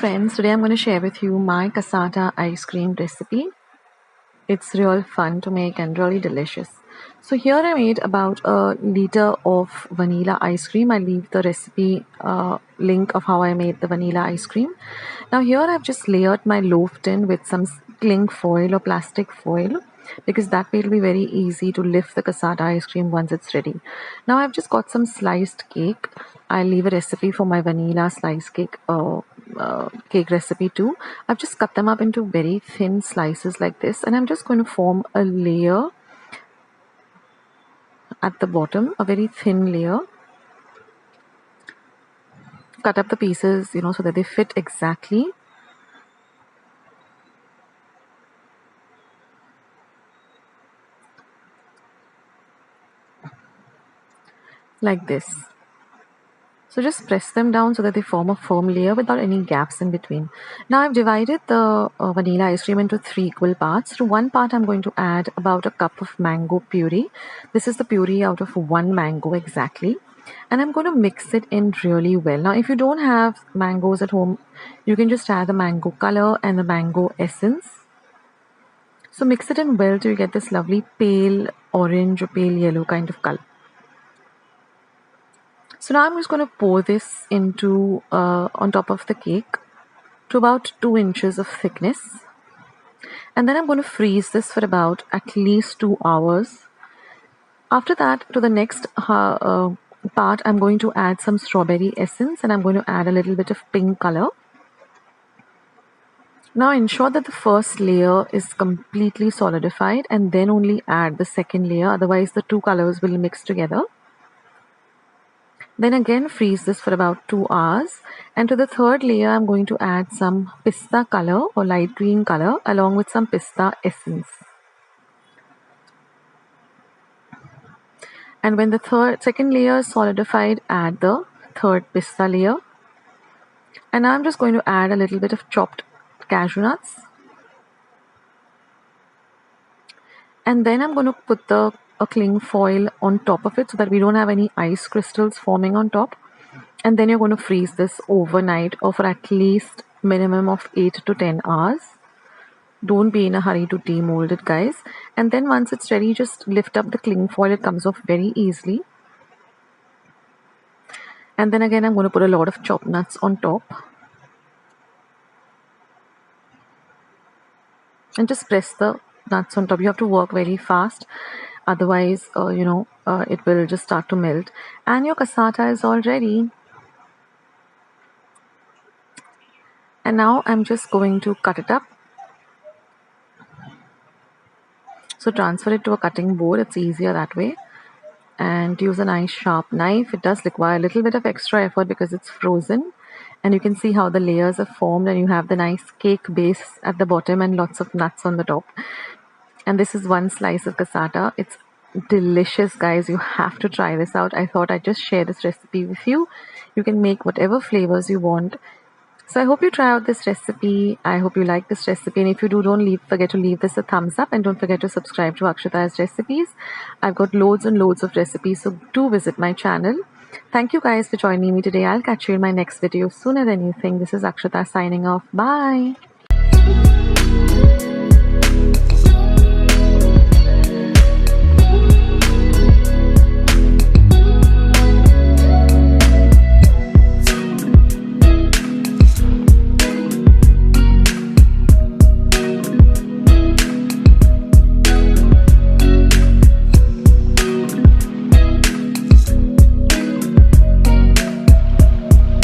friends, today I'm going to share with you my cassata ice cream recipe. It's real fun to make and really delicious. So here I made about a liter of vanilla ice cream. I'll leave the recipe link of how I made the vanilla ice cream. Now here I've just layered my loaf tin with some cling foil or plastic foil, because that way it'll be very easy to lift the cassata ice cream once it's ready. Now I've just got some sliced cake. I'll leave a recipe for my vanilla slice cake cake recipe too. I've just cut them up into very thin slices like this, and I'm just going to form a layer at the bottom, a very thin layer. Cut up the pieces, so that they fit exactly. Like this. So just press them down so that they form a firm layer without any gaps in between. Now I've divided the vanilla ice cream into 3 equal parts. To one part I'm going to add about a cup of mango puree. This is the puree out of 1 mango exactly. And I'm going to mix it in really well. Now if you don't have mangoes at home, you can just add the mango color and the mango essence. So mix it in well till you get this lovely pale orange or pale yellow kind of color. So now I'm just going to pour this into on top of the cake to about 2 inches of thickness, and then I'm going to freeze this for about at least 2 hours. After that, to the next part, I'm going to add some strawberry essence, and I'm going to add a little bit of pink color. Now ensure that the first layer is completely solidified, and then only add the second layer, otherwise the two colors will mix together. Then again freeze this for about 2 hours, and to the third layer I'm going to add some pista color or light green color along with some pista essence. And when the second layer is solidified, add the third pista layer. And now I'm just going to add a little bit of chopped cashew nuts. And then I'm going to put a cling foil on top of it so that we don't have any ice crystals forming on top. And then you're going to freeze this overnight or for at least minimum of 8 to 10 hours. Don't be in a hurry to demold it, guys. And then once it's ready, just lift up the cling foil. It comes off very easily. And then again I'm going to put a lot of chopped nuts on top. And just press the nuts on top. You have to work very fast, otherwise it will just start to melt. And your cassata is all ready. And now I'm just going to cut it up. So transfer it to a cutting board, it's easier that way. And use a nice sharp knife. It does require a little bit of extra effort because it's frozen. And you can see how the layers are formed, and you have the nice cake base at the bottom and lots of nuts on the top. And this is one slice of cassata. It's delicious, guys. You have to try this out. I thought I'd just share this recipe with you. You can make whatever flavors you want. So I hope you try out this recipe. I hope you like this recipe. And if you do, don't forget to leave this a thumbs up. And don't forget to subscribe to Akshata's recipes. I've got loads and loads of recipes, so do visit my channel. Thank you guys for joining me today. I'll catch you in my next video sooner than you think. This is Akshata signing off. Bye.